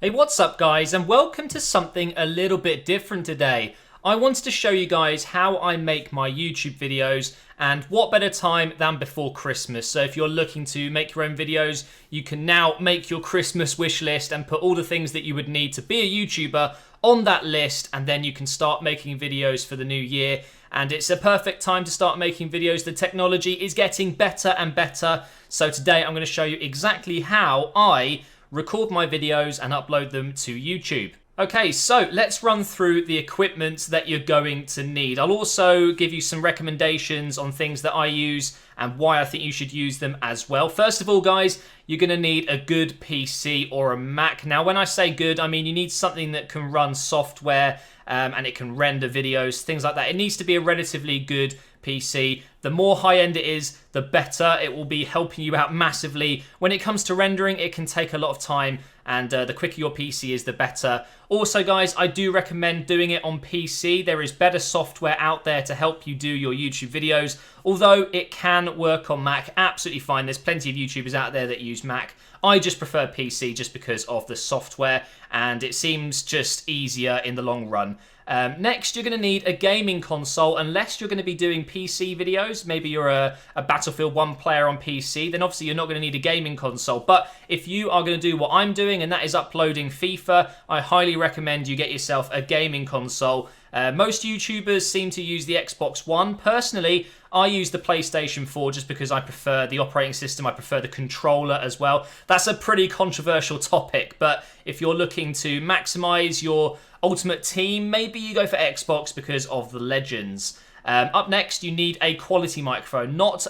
Hey, what's up guys, and welcome to something a little bit different today. I wanted to show you guys how I make my YouTube videos, and what better time than before Christmas. So if you're looking to make your own videos, you can now make your Christmas wish list and put all the things that you would need to be a YouTuber on that list, and then you can start making videos for the new year. And it's a perfect time to start making videos. The technology is getting better and better. So today I'm going to show you exactly how I record my videos and upload them to YouTube. Okay, so let's run through the equipment that you're going to need. I'll also give you some recommendations on things that I use and why I think you should use them as well. First of all, guys, you're going to need a good PC or a Mac. Now, when I say good, I mean you need something that can run software and it can render videos, things like that. It needs to be a relatively good PC. The more high-end it is, the better. It will be helping you out massively. When it comes to rendering, it can take a lot of time, and the quicker your PC is, the better. Also, guys, I do recommend doing it on PC. There is better software out there to help you do your YouTube videos, although it can work on Mac absolutely fine. There's plenty of YouTubers out there that use Mac. I just prefer PC just because of the software, and it seems just easier in the long run. Next, you're going to need a gaming console, unless you're going to be doing PC videos. Maybe you're a Battlefield 1 player on PC, then obviously you're not going to need a gaming console. But if you are going to do what I'm doing, and that is uploading FIFA, I highly recommend you get yourself a gaming console. Most YouTubers seem to use the Xbox One. Personally, I use the PlayStation 4 just because I prefer the operating system. I prefer the controller as well. That's a pretty controversial topic, but if you're looking to maximize your Ultimate Team, maybe you go for Xbox because of the Legends. Up next, you need a quality microphone, not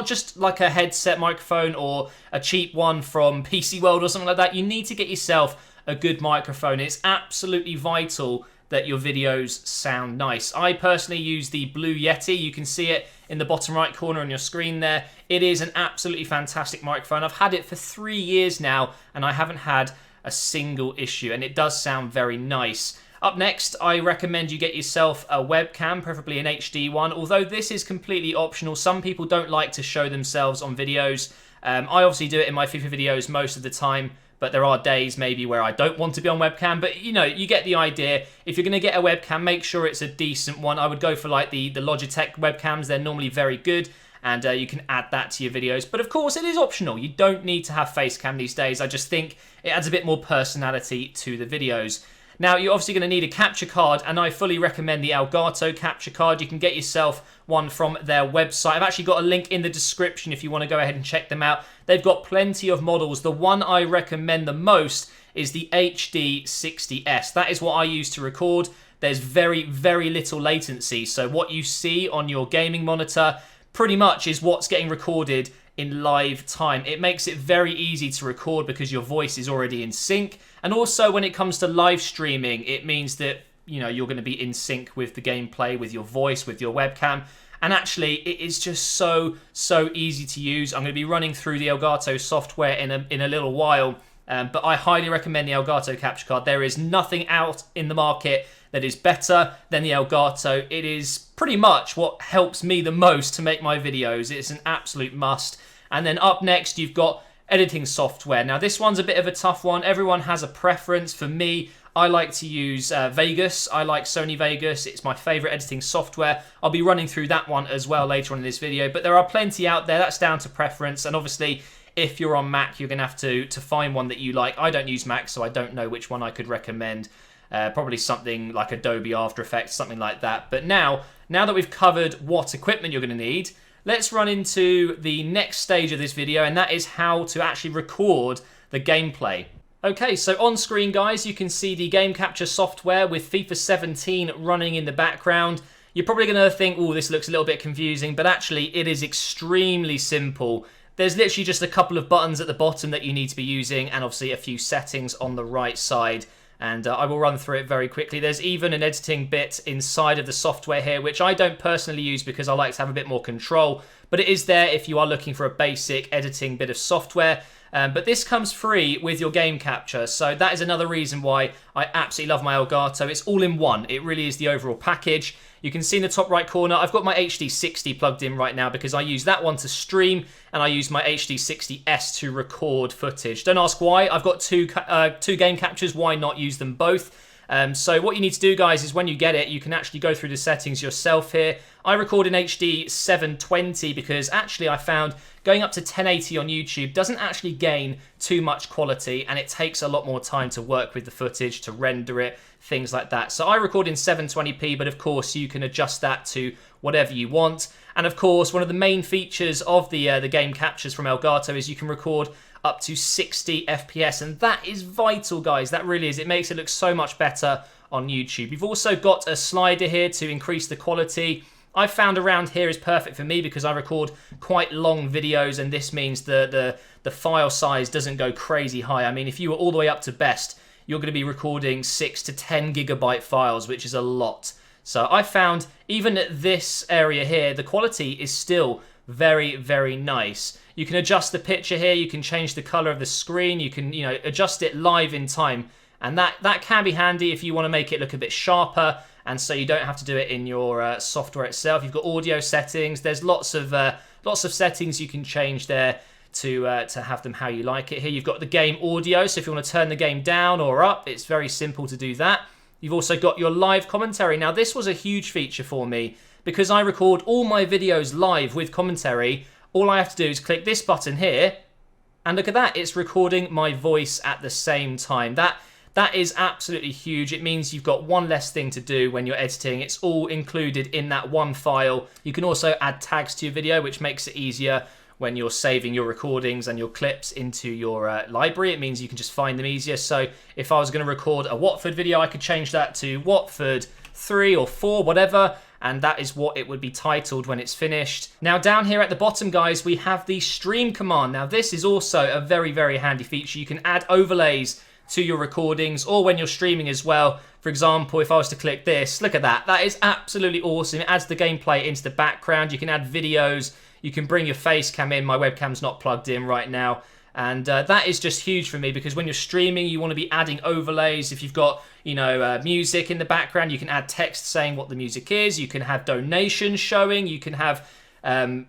just like a headset microphone or a cheap one from PC World or something like that. You need to get yourself a good microphone. It's absolutely vital that your videos sound nice. I personally use the Blue Yeti. You can see it in the bottom right corner on your screen there. It is an absolutely fantastic microphone. I've had it for 3 years now, and I haven't had a single issue, and it does sound very nice. Up next, I recommend you get yourself a webcam, preferably an HD one, although this is completely optional. Some people don't like to show themselves on videos. I obviously do it in my FIFA videos most of the time, but there are days maybe where I don't want to be on webcam. But you know, you get the idea. If you're going to get a webcam, make sure it's a decent one. I would go for like the Logitech webcams. They're normally very good, and you can add that to your videos. But of course, it is optional. You don't need to have face cam these days. I just think it adds a bit more personality to the videos. Now, you're obviously going to need a capture card, and I fully recommend the Elgato capture card. You can get yourself one from their website. I've actually got a link in the description if you want to go ahead and check them out. They've got plenty of models. The one I recommend the most is the HD60S. That is what I use to record. There's very, very little latency. So what you see on your gaming monitor pretty much is what's getting recorded in live time. It makes it very easy to record because your voice is already in sync. And also when it comes to live streaming, it means that, you know, you're going to be in sync with the gameplay, with your voice, with your webcam. And actually, it is just so easy to use. I'm going to be running through the Elgato software in a little while. But I highly recommend the Elgato capture card. There is nothing out in the market that is better than the Elgato. It is pretty much what helps me the most to make my videos. It's an absolute must. And then up next, you've got editing software. Now, this one's a bit of a tough one. Everyone has a preference. For me, I like to use Vegas. I like Sony Vegas. It's my favorite editing software. I'll be running through that one as well later on in this video. But there are plenty out there. That's down to preference. And obviously, if you're on Mac, you're going to have to find one that you like. I don't use Mac, so I don't know which one I could recommend. Probably something like Adobe After Effects, something like that. But now that we've covered what equipment you're going to need, let's run into the next stage of this video, and that is how to actually record the gameplay. Okay, so on screen, guys, you can see the game capture software with FIFA 17 running in the background. You're probably going to think, oh, this looks a little bit confusing, but actually it is extremely simple. There's literally just a couple of buttons at the bottom that you need to be using, and obviously a few settings on the right side. And I will run through it very quickly. There's even an editing bit inside of the software here, which I don't personally use because I like to have a bit more control. But it is there if you are looking for a basic editing bit of software. But this comes free with your game capture. So that is another reason why I absolutely love my Elgato. It's all in one. It really is the overall package. You can see in the top right corner, I've got my HD60 plugged in right now because I use that one to stream and I use my HD60S to record footage. Don't ask why. I've got two game captures. Why not use them both? So what you need to do, guys, is when you get it, you can actually go through the settings yourself here. I record in HD 720 because actually I found going up to 1080 on YouTube doesn't actually gain too much quality, and it takes a lot more time to work with the footage, to render it, things like that. So I record in 720p, but of course you can adjust that to whatever you want. And of course, one of the main features of the game captures from Elgato is you can record up to 60 FPS, and that is vital, guys. That really is. It makes it look so much better on YouTube. You've also got a slider here to increase the quality. I found around here is perfect for me because I record quite long videos, and this means the file size doesn't go crazy high. I mean, if you were all the way up to best, you're going to be recording 6 to 10 gigabyte files, which is a lot. So I found even at this area here, the quality is still very, very nice. You can adjust the picture here, you can change the color of the screen, you can, adjust it live in time, and that can be handy if you want to make it look a bit sharper, and so you don't have to do it in your software itself. You've got audio settings. There's lots of settings you can change there to have them how you like it. Here you've got the game audio, so if you want to turn the game down or up, it's very simple to do that. You've also got your live commentary. Now this was a huge feature for me because I record all my videos live with commentary. All I have to do is click this button here, and look at that, it's recording my voice at the same time. That is absolutely huge. It means you've got one less thing to do when you're editing. It's all included in that one file. You can also add tags to your video, which makes it easier when you're saving your recordings and your clips into your library. It means you can just find them easier. So if I was going to record a Watford video, I could change that to Watford 3 or 4, whatever, and that is what it would be titled when it's finished. Now down here at the bottom, guys, we have the stream command. Now this is also a very, very handy feature. You can add overlays to your recordings or when you're streaming as well. For example, if I was to click this, look at that. That is absolutely awesome. It adds the gameplay into the background. You can add videos. You can bring your face cam in. My webcam's not plugged in right now. And that is just huge for me because when you're streaming, you want to be adding overlays. If you've got, music in the background, you can add text saying what the music is. You can have donations showing. You can have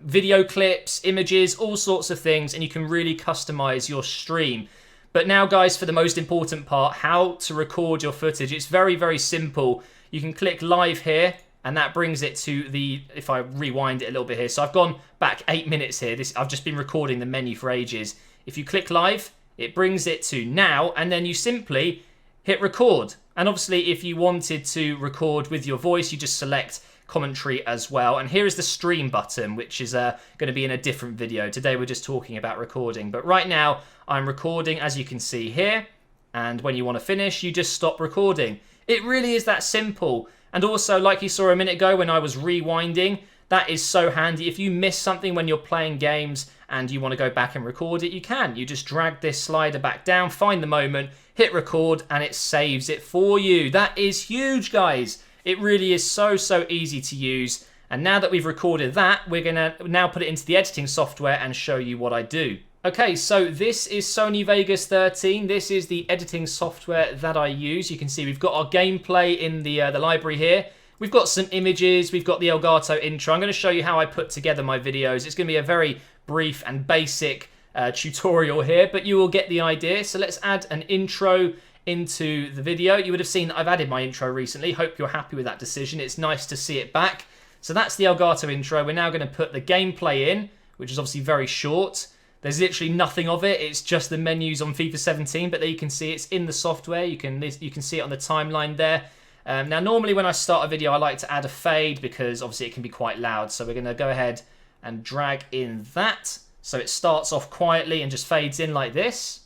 video clips, images, all sorts of things, and you can really customize your stream. But now, guys, for the most important part, how to record your footage. It's very, very simple. You can click live here, and that brings it to if I rewind it a little bit here. So I've gone back 8 minutes here. I've just been recording the menu for ages. If you click live, it brings it to now, and then you simply hit record. And obviously, if you wanted to record with your voice, you just select commentary as well. And here is the stream button, which is going to be in a different video. Today, we're just talking about recording. But right now, I'm recording, as you can see here. And when you want to finish, you just stop recording. It really is that simple. And also, like you saw a minute ago when I was rewinding, that is so handy. If you miss something when you're playing games and you want to go back and record it, you can. You just drag this slider back down, find the moment, hit record, and it saves it for you. That is huge, guys. It really is so, so easy to use. And now that we've recorded that, we're going to now put it into the editing software and show you what I do. Okay, so this is Sony Vegas 13. This is the editing software that I use. You can see we've got our gameplay in the library here. We've got some images. We've got the Elgato intro. I'm going to show you how I put together my videos. It's going to be a very brief and basic tutorial here, but you will get the idea. So let's add an intro into the video. You would have seen that I've added my intro recently. Hope you're happy with that decision. It's nice to see it back. So that's the Elgato intro. We're now going to put the gameplay in, which is obviously very short. There's literally nothing of it. It's just the menus on FIFA 17, but there you can see it's in the software. You can see it on the timeline there. Now, normally when I start a video, I like to add a fade because obviously it can be quite loud. So we're going to go ahead and drag in that. So it starts off quietly and just fades in like this.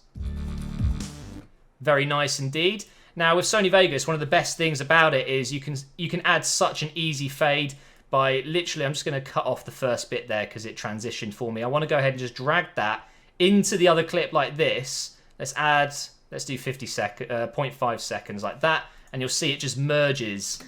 Very nice indeed. Now with Sony Vegas, one of the best things about it is you can add such an easy fade by literally, I'm just going to cut off the first bit there because it transitioned for me. I want to go ahead and just drag that into the other clip like this. Let's do 0.5 seconds like that. And you'll see it just merges.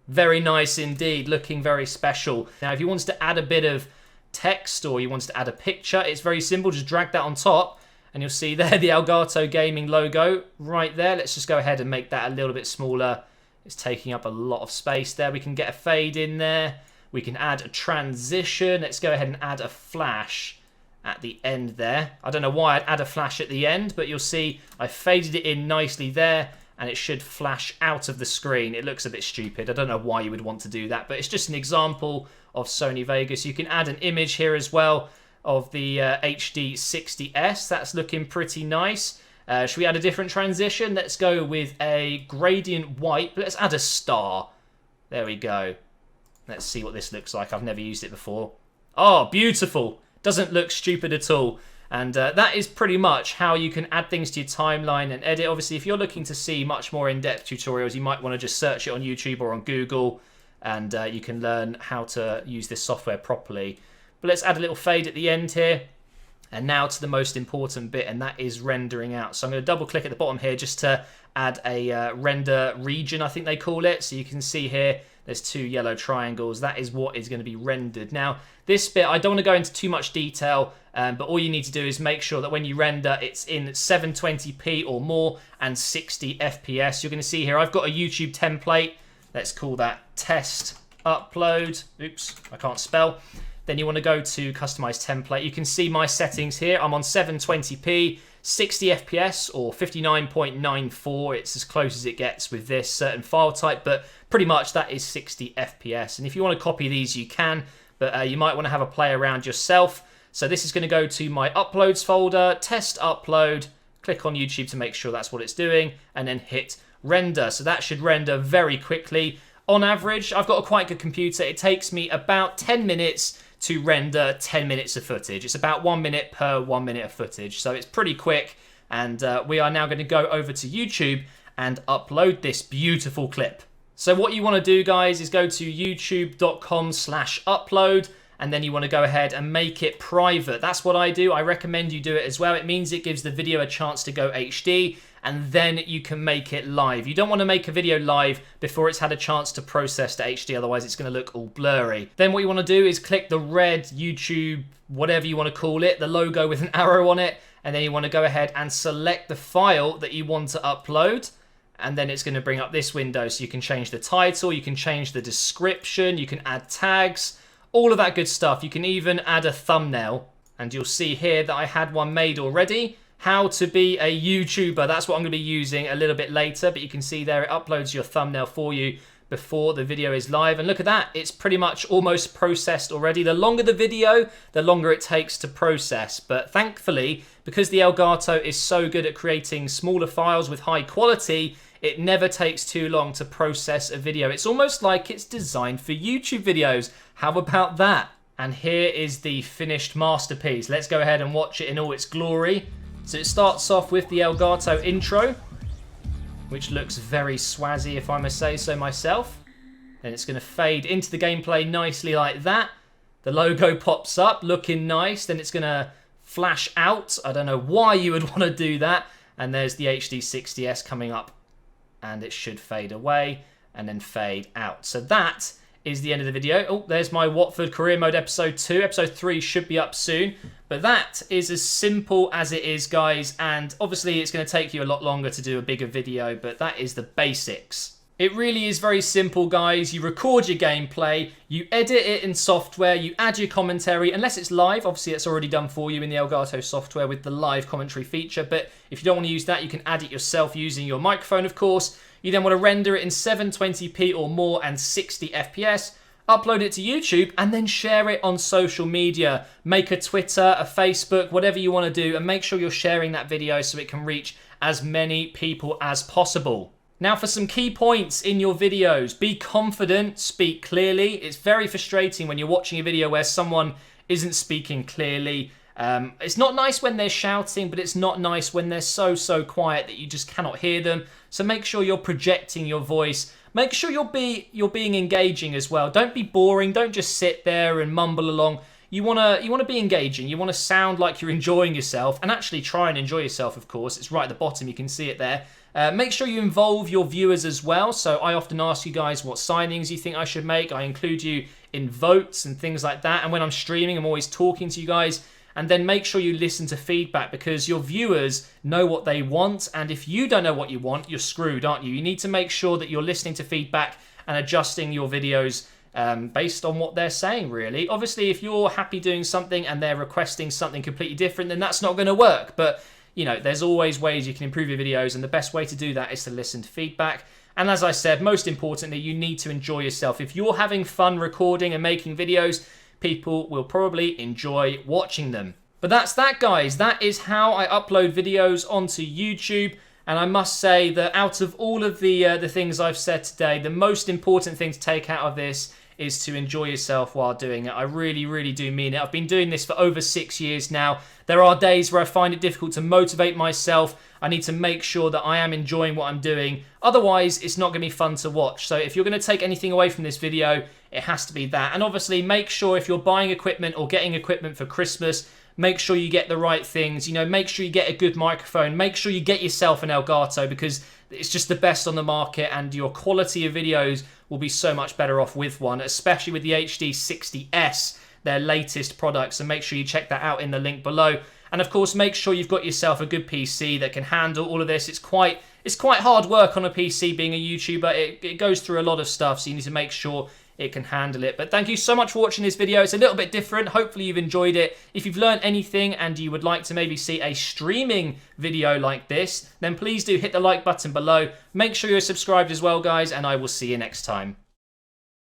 Very nice indeed, looking very special. Now, if you wanted to add a bit of text or you wanted to add a picture, it's very simple. Just drag that on top and you'll see there the Elgato Gaming logo right there. Let's just go ahead and make that a little bit smaller. It's taking up a lot of space there. We can get a fade in there. We can add a transition. Let's go ahead and add a flash at the end there. I don't know why I'd add a flash at the end, but you'll see I faded it in nicely there, and it should flash out of the screen. It looks a bit stupid. I don't know why you would want to do that, but it's just an example of Sony Vegas. You can add an image here as well of the HD 60S. That's looking pretty nice. Should we add a different transition? Let's go with a gradient white, but let's add a star. There we go. Let's see what this looks like. I've never used it before. Oh, beautiful. Doesn't look stupid at all. And that is pretty much how you can add things to your timeline and edit. Obviously, if you're looking to see much more in-depth tutorials, you might want to just search it on YouTube or on Google, and you can learn how to use this software properly. But let's add a little fade at the end here. And now to the most important bit, and that is rendering out. So I'm going to double click at the bottom here just to add a render region, I think they call it. So you can see here, there's 2 yellow triangles. That is what is going to be rendered. Now, this bit, I don't want to go into too much detail, but all you need to do is make sure that when you render, it's in 720p or more and 60 FPS. You're going to see here, I've got a YouTube template. Let's call that test upload. Oops, I can't spell. Then you want to go to customize template. You can see my settings here. I'm on 720p, 60 FPS or 59.94. It's as close as it gets with this certain file type, but pretty much that is 60 FPS. And if you want to copy these, you can, but you might want to have a play around yourself. So this is going to go to my uploads folder, test upload, click on YouTube to make sure that's what it's doing, and then hit render. So that should render very quickly. On average, I've got a quite good computer. It takes me about 10 minutes to render 10 minutes of footage. It's about 1 minute per 1 minute of footage. So it's pretty quick. And we are now going to go over to YouTube and upload this beautiful clip. So what you want to do, guys, is go to youtube.com/upload. And then you want to go ahead and make it private. That's what I do. I recommend you do it as well. It means it gives the video a chance to go HD, and then you can make it live. You don't want to make a video live before it's had a chance to process to HD, otherwise it's going to look all blurry. Then what you want to do is click the red YouTube, whatever you want to call it, the logo with an arrow on it, and then you want to go ahead and select the file that you want to upload. And then it's going to bring up this window, so you can change the title, you can change the description, you can add tags, all of that good stuff. You can even add a thumbnail, and you'll see here that I had one made already. How to be a YouTuber. That's what I'm going to be using a little bit later, but you can see there it uploads your thumbnail for you before the video is live. And look at that, it's pretty much almost processed already. The longer the video, the longer it takes to process. But thankfully, because the Elgato is so good at creating smaller files with high quality, it never takes too long to process a video. It's almost like it's designed for YouTube videos. How about that? And here is the finished masterpiece. Let's go ahead and watch it in all its glory. So it starts off with the Elgato intro, which looks very swazzy, if I must say so myself. Then it's going to fade into the gameplay nicely like that. The logo pops up, looking nice. Then it's going to flash out. I don't know why you would want to do that. And there's the HD 60S coming up. And it should fade away and then fade out. So that is the end of the video. Oh, there's my Watford Career Mode Episode 2. Episode 3 should be up soon. But that is as simple as it is, guys. And obviously, it's going to take you a lot longer to do a bigger video, but that is the basics. It really is very simple, guys. You record your gameplay, you edit it in software, you add your commentary, unless it's live. Obviously, it's already done for you in the Elgato software with the live commentary feature. But if you don't want to use that, you can add it yourself using your microphone, of course. You then want to render it in 720p or more and 60 FPS, upload it to YouTube, and then share it on social media. Make a Twitter, a Facebook, whatever you want to do, and make sure you're sharing that video so it can reach as many people as possible. Now for some key points in your videos. Be confident, speak clearly. It's very frustrating when you're watching a video where someone isn't speaking clearly. It's not nice when they're shouting, but it's not nice when they're so quiet that you just cannot hear them. So make sure you're projecting your voice. Make sure you're being engaging as well. Don't be boring. Don't just sit there and mumble along. You wanna be engaging. You wanna sound like you're enjoying yourself, and actually try and enjoy yourself. Of course, it's right at the bottom. You can see it there. Make sure you involve your viewers as well. So I often ask you guys what signings you think I should make. I include you in votes and things like that. And when I'm streaming, I'm always talking to you guys. and then make sure you listen to feedback, because your viewers know what they want, and if you don't know what you want, you're screwed, aren't you? You need to make sure that you're listening to feedback and adjusting your videos based on what they're saying, really. Obviously, if you're happy doing something and they're requesting something completely different, then that's not going to work. But, you know, there's always ways you can improve your videos, and the best way to do that is to listen to feedback. And as I said, most importantly, you need to enjoy yourself. If you're having fun recording and making videos, people will probably enjoy watching them. But that's that, guys. That is how I upload videos onto YouTube. And I must say that out of all of the things I've said today, the most important thing to take out of this is to enjoy yourself while doing it. I really, really do mean it. I've been doing this for over 6 years now. There are days where I find it difficult to motivate myself. I need to make sure that I am enjoying what I'm doing. Otherwise, it's not going to be fun to watch. So if you're going to take anything away from this video, it has to be that. And obviously, make sure if you're buying equipment or getting equipment for Christmas, make sure you get the right things. You know, make sure you get a good microphone. Make sure you get yourself an Elgato, because it's just the best on the market, and your quality of videos will be so much better off with one, especially with the HD60S, their latest product. So make sure you check that out in the link below. And of course, make sure you've got yourself a good PC that can handle all of this. It's quite hard work on a PC being a YouTuber. It goes through a lot of stuff, so you need to make sure it can handle it. But thank you so much for watching this video. It's a little bit different. Hopefully you've enjoyed it. If you've learned anything and you would like to maybe see a streaming video like this, then please do hit the like button below. Make sure you're subscribed as well, guys, and I will see you next time.